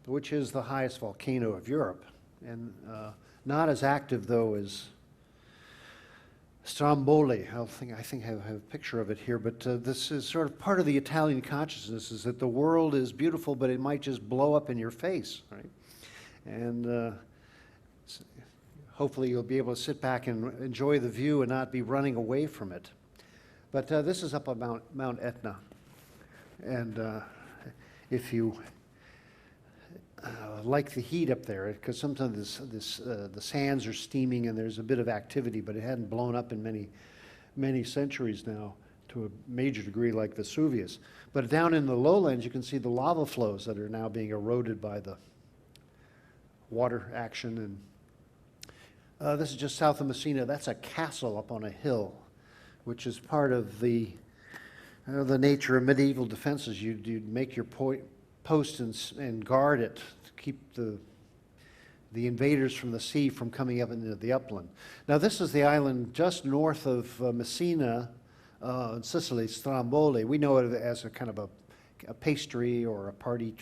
which is the highest volcano of Europe, and not as active though as Stromboli. I think I have a picture of it here, but this is sort of part of the Italian consciousness, is that the world is beautiful, but it might just blow up in your face, right? And hopefully you'll be able to sit back and enjoy the view and not be running away from it. But this is up on Mount Etna, and if you like the heat up there, because sometimes the sands are steaming and there's a bit of activity, but it hadn't blown up in many centuries now to a major degree like Vesuvius. But down in the lowlands, you can see the lava flows that are now being eroded by the water action. And this is just south of Messina. That's a castle up on a hill, which is part of the nature of medieval defenses. You'd make your post and guard it to keep the invaders from the sea from coming up into the upland. Now this is the island just north of Messina, in Sicily, Stromboli. We know it as a kind of a pastry or a party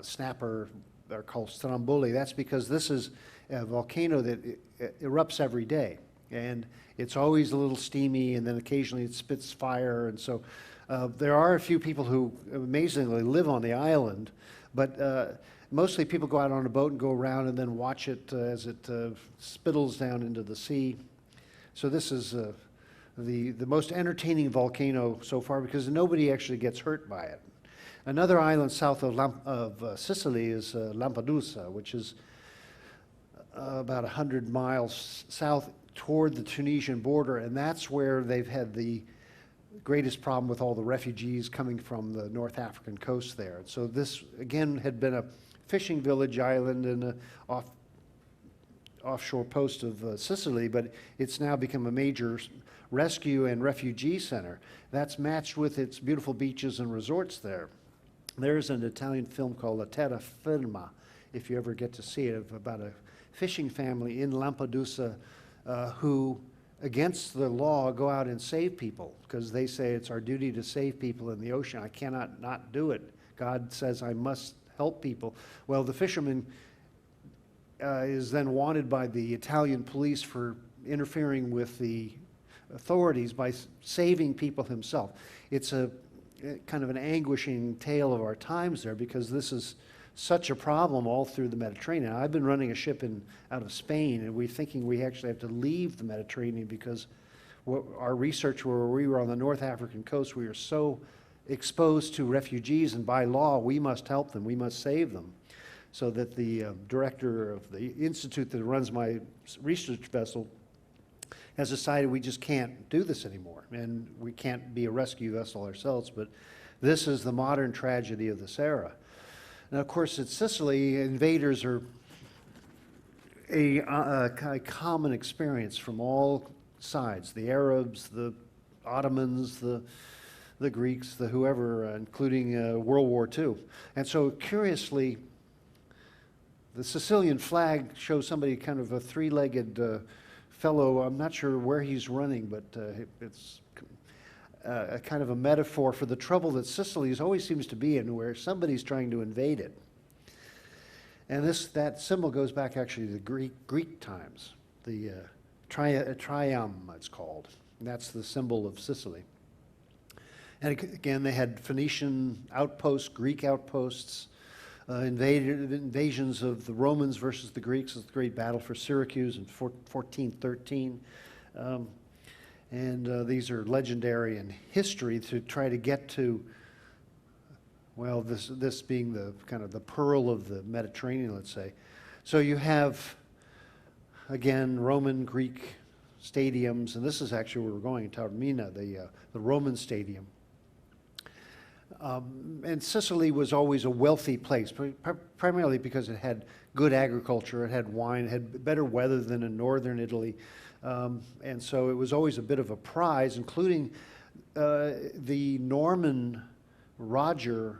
snapper. They're called Stromboli. That's because this is a volcano that erupts every day, and it's always a little steamy, and then occasionally it spits fire. And so there are a few people who amazingly live on the island, but mostly people go out on a boat and go around and then watch it as it spittles down into the sea. So this is the most entertaining volcano so far because nobody actually gets hurt by it. Another island south of Sicily is Lampedusa, which is about 100 miles south toward the Tunisian border, and that's where they've had the greatest problem with all the refugees coming from the North African coast there. And so this, again, had been a fishing village island and an offshore post of Sicily, but it's now become a major rescue and refugee center. That's matched with its beautiful beaches and resorts there. There's an Italian film called La Terra Firma, if you ever get to see it, about a fishing family in Lampedusa who, against the law, go out and save people because they say it's our duty to save people in the ocean. I cannot not do it. God says I must help people. Well, the fisherman is then wanted by the Italian police for interfering with the authorities by saving people himself. It's a kind of an anguishing tale of our times there because this is such a problem all through the Mediterranean. I've been running a ship out of Spain, and we're thinking we actually have to leave the Mediterranean because our research where we were on the North African coast, we were so exposed to refugees, and by law we must help them, we must save them. So that the director of the institute that runs my research vessel has decided we just can't do this anymore, and we can't be a rescue vessel ourselves, but this is the modern tragedy of this era. Now, of course, in Sicily, invaders are a common experience from all sides, the Arabs, the Ottomans, the Greeks, the whoever, including World War II. And so, curiously, the Sicilian flag shows somebody kind of a three-legged fellow. I'm not sure where he's running, but it's a kind of a metaphor for the trouble that Sicily always seems to be in, where somebody's trying to invade it. And that symbol goes back actually to Greek times. The trium, it's called. And that's the symbol of Sicily. And again, they had Phoenician outposts, Greek outposts, invasions of the Romans versus the Greeks. The great battle for Syracuse in 1413. And these are legendary in history to try to get to, well, this being the kind of the pearl of the Mediterranean, let's say. So you have, again, Roman, Greek stadiums, and this is actually where we're going in Taormina, the Roman stadium. And Sicily was always a wealthy place, primarily because it had good agriculture, it had wine, it had better weather than in northern Italy. And so it was always a bit of a prize, including the Norman Roger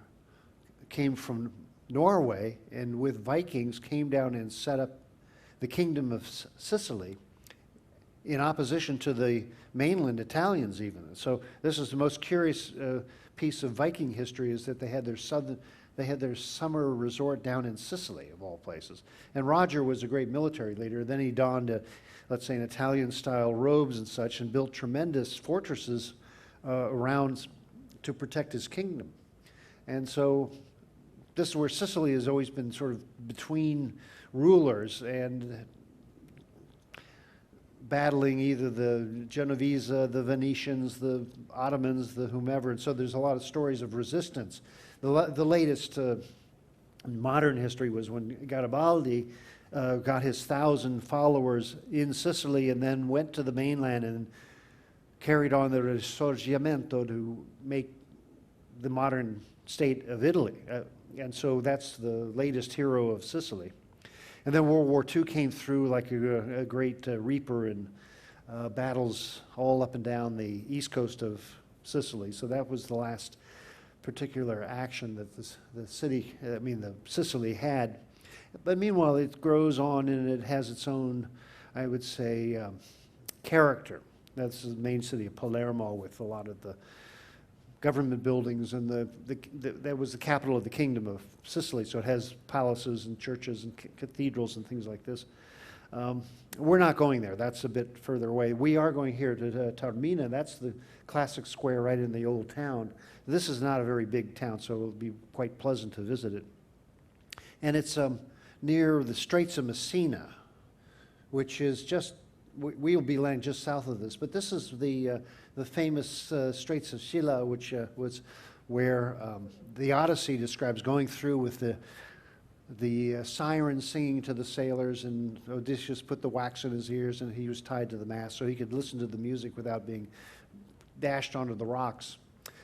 came from Norway and with Vikings came down and set up the kingdom of Sicily in opposition to the mainland Italians even. So this is the most curious piece of Viking history, is that they had their they had their summer resort down in Sicily, of all places. And Roger was a great military leader. Then he donned, let's say, an Italian-style robes and such, and built tremendous fortresses around to protect his kingdom. And so this is where Sicily has always been sort of between rulers and battling either the Genovese, the Venetians, the Ottomans, the whomever. And so there's a lot of stories of resistance. The latest in modern history was when Garibaldi got his 1,000 followers in Sicily and then went to the mainland and carried on the Risorgimento to make the modern state of Italy. And so that's the latest hero of Sicily. And then World War II came through like a great reaper in battles all up and down the east coast of Sicily. So that was the last particular action that the Sicily had. But meanwhile, it grows on and it has its own, I would say, character. That's the main city of Palermo with a lot of the government buildings, and that was the capital of the Kingdom of Sicily, so it has palaces and churches and cathedrals and things like this. We're not going there. That's a bit further away. We are going here to Taormina. That's the classic square right in the old town. This is not a very big town, so it'll be quite pleasant to visit it. And it's near the Straits of Messina, which is just, we'll be landing just south of this, but this is the famous Straits of Scylla, which was where the Odyssey describes going through with the sirens singing to the sailors, and Odysseus put the wax in his ears and he was tied to the mast so he could listen to the music without being dashed onto the rocks.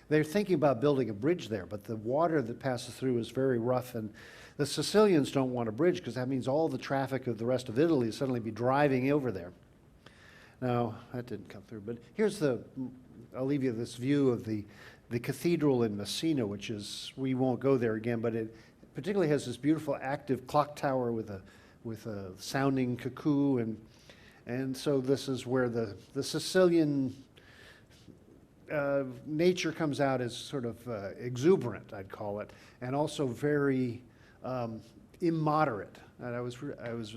They're thinking about building a bridge there, but the water that passes through is very rough, and the Sicilians don't want a bridge because that means all the traffic of the rest of Italy will suddenly be driving over there. No, that didn't come through, but here's I'll leave you this view of the cathedral in Messina, which is, we won't go there again, but it particularly has this beautiful active clock tower with a sounding cuckoo, and so this is where the Sicilian nature comes out as sort of exuberant, I'd call it, and also very immoderate. And I was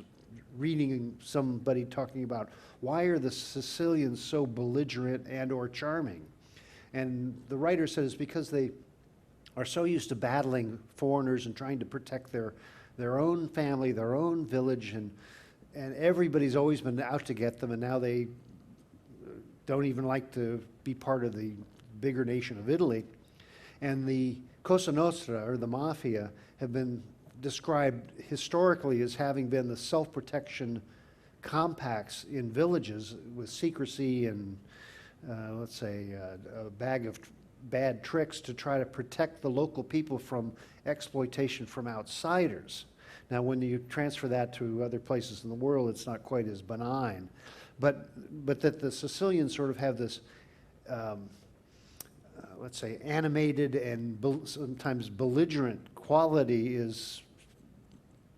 reading somebody talking about why are the Sicilians so belligerent and or charming, and the writer said it's because they are so used to battling foreigners and trying to protect their own family, their own village, and everybody's always been out to get them, and now they don't even like to be part of the bigger nation of Italy. And the Cosa Nostra, or the mafia, have been described historically as having been the self-protection compacts in villages with secrecy and, let's say, a bag of bad tricks to try to protect the local people from exploitation from outsiders. Now, when you transfer that to other places in the world, it's not quite as benign. But that the Sicilians sort of have this, let's say, animated and sometimes belligerent quality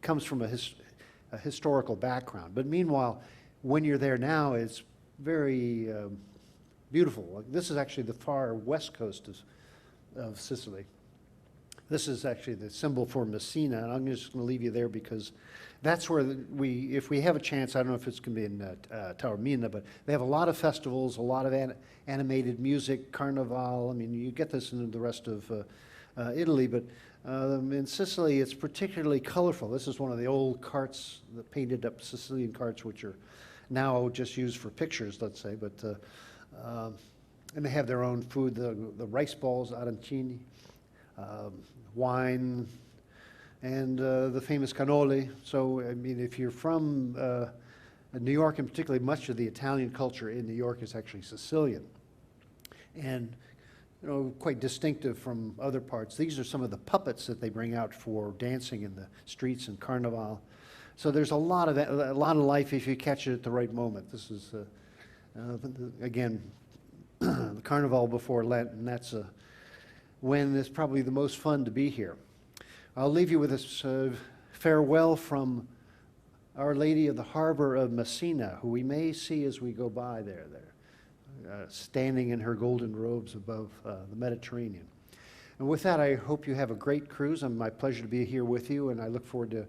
comes from a historical background. But meanwhile, when you're there now, it's very beautiful. This is actually the far west coast of Sicily. This is actually the symbol for Messina, and I'm just going to leave you there because that's where if we have a chance, I don't know if it's going to be in Taormina, but they have a lot of festivals, a lot of animated music, carnival. I mean, you get this in the rest of Italy, but in Sicily, it's particularly colorful. This is one of the old carts, the painted up Sicilian carts, which are now just used for pictures, let's say, but and they have their own food, the rice balls, arancini, wine, and the famous cannoli. So, I mean, if you're from New York, and particularly much of the Italian culture in New York is actually Sicilian, and quite distinctive from other parts. These are some of the puppets that they bring out for dancing in the streets and carnival. So there's a lot of life if you catch it at the right moment. This is again the carnival before Lent, and that's when it's probably the most fun to be here. I'll leave you with this farewell from Our Lady of the Harbor of Messina, who we may see as we go by there, standing in her golden robes above the Mediterranean. And with that, I hope you have a great cruise, and my pleasure to be here with you, and I look forward to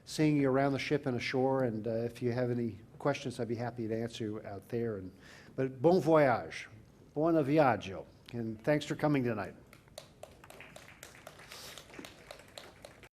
seeing you around the ship and ashore, and if you have any questions, I'd be happy to answer you out there. But bon voyage, buon viaggio, and thanks for coming tonight.